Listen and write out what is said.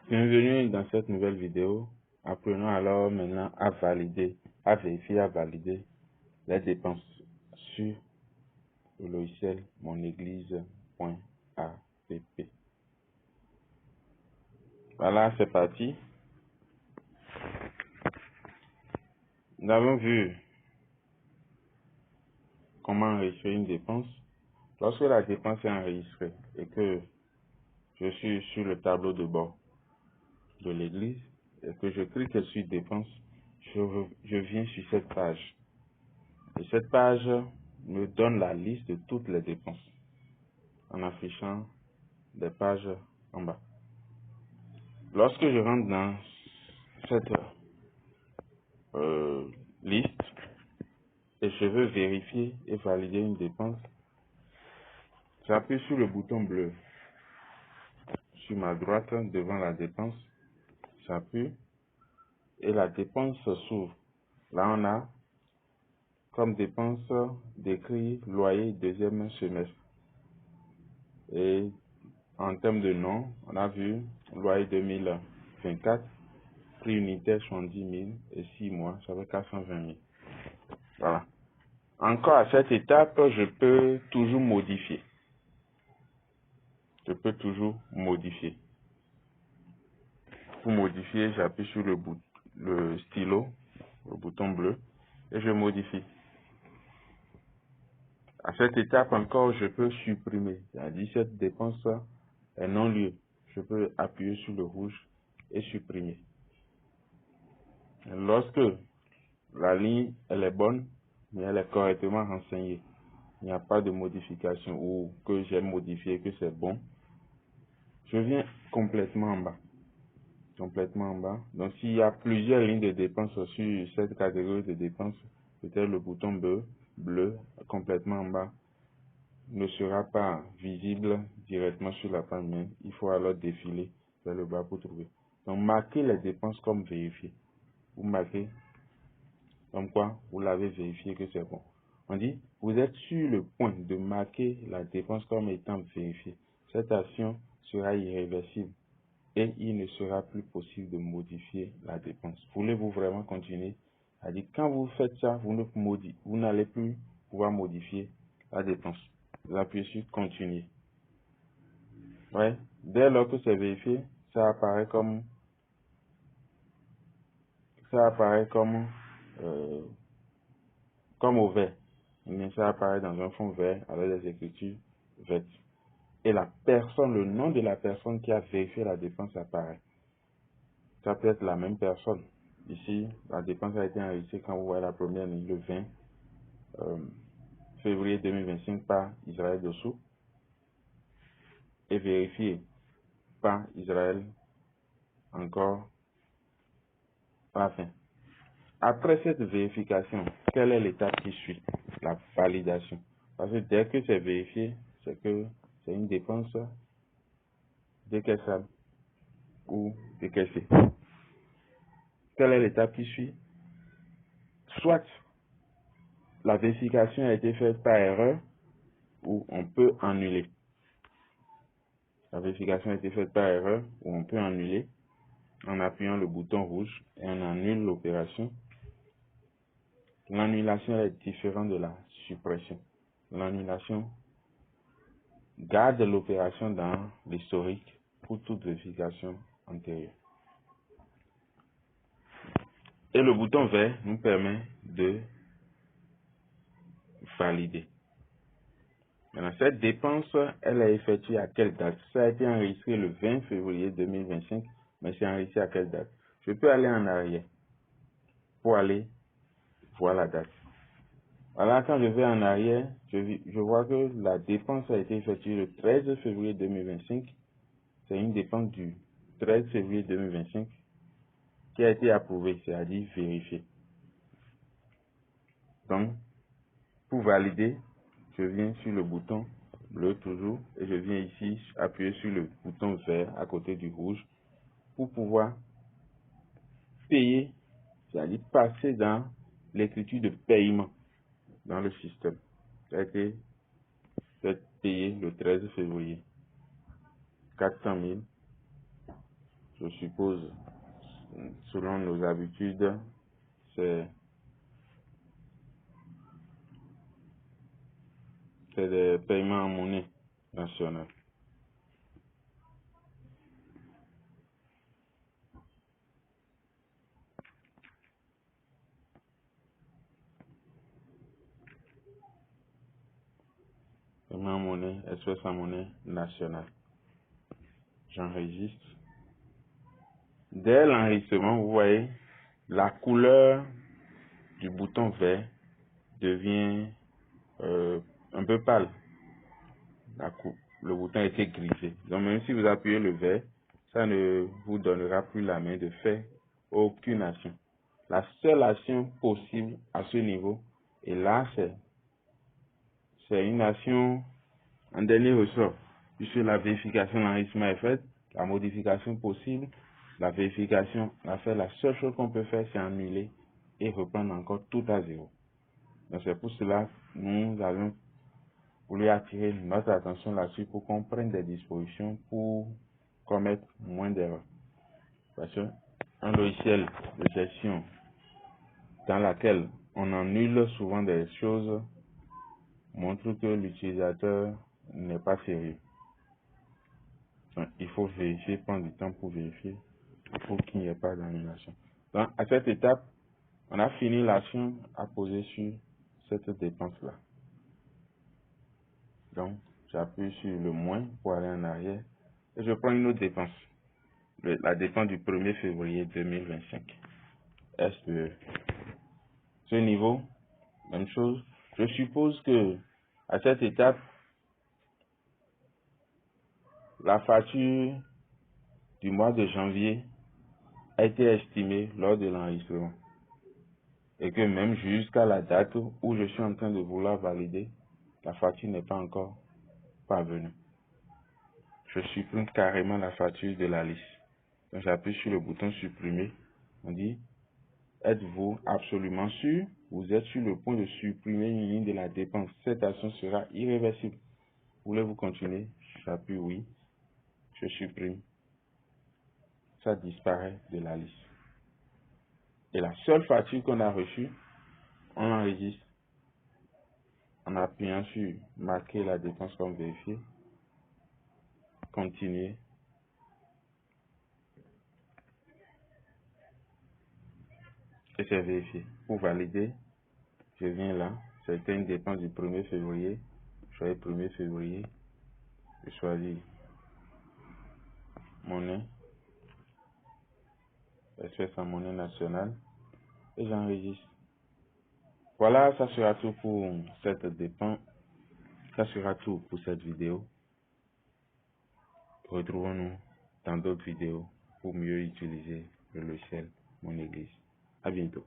Bienvenue dans cette nouvelle vidéo. Apprenons alors maintenant à valider, à valider les dépenses sur le logiciel monéglise.app. Voilà, c'est parti. Nous avons vu comment enregistrer une dépense. Lorsque la dépense est enregistrée et que je suis sur le tableau de bord de l'église et que je clique sur dépenses, je viens sur cette page. Et cette page me donne la liste de toutes les dépenses en affichant des pages en bas. Lorsque je rentre dans cette liste et je veux vérifier et valider une dépense, j'appuie sur le bouton bleu sur ma droite devant la dépense, j'appuie et la dépense s'ouvre. Là on a comme dépense décrit loyer deuxième semestre. Et en termes de nom, on a vu loyer 2024, prix unitaire 70 000 et 6 mois, ça fait 420 000. Voilà. Encore à cette étape, je peux toujours modifier. Je peux toujours modifier. Pour modifier, j'appuie sur le stylo, le bouton bleu, et je modifie. À cette étape encore, je peux supprimer. C'est-à-dire cette dépense est non-lieu. Je peux appuyer sur le rouge et supprimer. Lorsque la ligne elle est bonne, mais elle est correctement renseignée, il n'y a pas de modification ou que j'ai modifié, que c'est bon, je viens complètement en bas. Complètement en bas. Donc s'il y a plusieurs lignes de dépenses sur cette catégorie de dépenses, peut-être le bouton bleu complètement en bas ne sera pas visible directement sur la page main. Il faut alors défiler vers le bas pour trouver. Donc marquez les dépenses comme vérifiées. Vous marquez comme quoi vous l'avez vérifié que c'est bon. On dit, vous êtes sur le point de marquer la dépense comme étant vérifiée. Cette action sera irréversible et il ne sera plus possible de modifier la dépense. Voulez-vous vraiment continuer? C'est-à-dire, quand vous faites ça, vous n'allez plus pouvoir modifier la dépense. Vous appuyez sur continuer. Ouais. Dès lors que c'est vérifié, ça apparaît comme au vert. Mais ça apparaît dans un fond vert avec des écritures vertes. Et la personne, le nom de la personne qui a vérifié la dépense apparaît. Ça peut être la même personne. Ici, la dépense a été enregistrée quand vous voyez la première ligne, le 20 février 2025 par Israël Dessous et vérifiée par Israël encore à la fin. Après cette vérification, quelle est l'étape qui suit? La validation. Parce que dès que c'est vérifié, c'est que c'est une dépense décaissable ou décaissée. Quelle est l'étape qui suit? Soit la vérification a été faite par erreur ou on peut annuler. La vérification a été faite par erreur ou on peut annuler en appuyant le bouton rouge et on annule l'opération. L'annulation est différente de la suppression. L'annulation garde l'opération dans l'historique pour toute vérification antérieure. Et le bouton vert nous permet de valider. Maintenant, cette dépense, elle est effectuée à quelle date? Ça a été enregistré le 20 février 2025, mais c'est enregistré à quelle date? Je peux aller en arrière pour aller voir la date. Voilà, quand je vais en arrière, je vois que la dépense a été effectuée le 13 février 2025. C'est une dépense du 13 février 2025 qui a été approuvée, c'est-à-dire vérifiée. Donc, pour valider, je viens sur le bouton bleu toujours et je viens ici appuyer sur le bouton vert à côté du rouge pour pouvoir payer, c'est-à-dire passer dans l'écriture de paiement dans le système. Ça a été payé le 13 février. 400 000. je suppose, selon nos habitudes, c'est des paiements en monnaie nationale. Paiement en monnaie, espèce en monnaie nationale. J'enregistre. Dès l'enregistrement, vous voyez, la couleur du bouton vert devient un peu pâle. Le bouton a été grisé. Donc même si vous appuyez le vert, ça ne vous donnera plus la main de faire aucune action. La seule action possible à ce niveau, et là c'est une action en dernier ressort, puisque la vérification de l'enregistrement est faite, la modification possible, la vérification a fait, la seule chose qu'on peut faire, c'est annuler et reprendre encore tout à zéro. Donc c'est pour cela que nous avons voulu attirer notre attention là-dessus pour qu'on prenne des dispositions pour commettre moins d'erreurs. Parce qu'un logiciel de gestion dans laquelle on annule souvent des choses montre que l'utilisateur n'est pas sérieux. Donc, il faut vérifier, prendre du temps pour vérifier, pour qu'il n'y ait pas d'annulation. Donc, à cette étape, on a fini l'action à poser sur cette dépense-là. Donc, j'appuie sur le moins pour aller en arrière et je prends une autre dépense. La dépense du 1er février 2025. SPE. Ce niveau, même chose. Je suppose que à cette étape, la facture du mois de janvier a été estimée lors de l'enregistrement. Et que même jusqu'à la date où je suis en train de vouloir valider, la facture n'est pas encore parvenue. Je supprime carrément la facture de la liste. Donc j'appuie sur le bouton supprimer. On dit, êtes-vous absolument sûr? Vous êtes sur le point de supprimer une ligne de la dépense. Cette action sera irréversible. Voulez-vous continuer? J'appuie oui. Je supprime. Ça disparaît de la liste. Et la seule facture qu'on a reçue, on l'enregistre en appuyant sur marquer la dépense comme vérifiée. Continuer. Et c'est vérifié. Pour valider, je viens là. C'était une dépense du 1er février. Je choisis 1er février. Je choisis monnaie. Espèce en monnaie nationale. Et j'enregistre. Voilà, ça sera tout pour cette dépense. Ça sera tout pour cette vidéo. Retrouvons-nous dans d'autres vidéos pour mieux utiliser le logiciel Mon Église. À bientôt.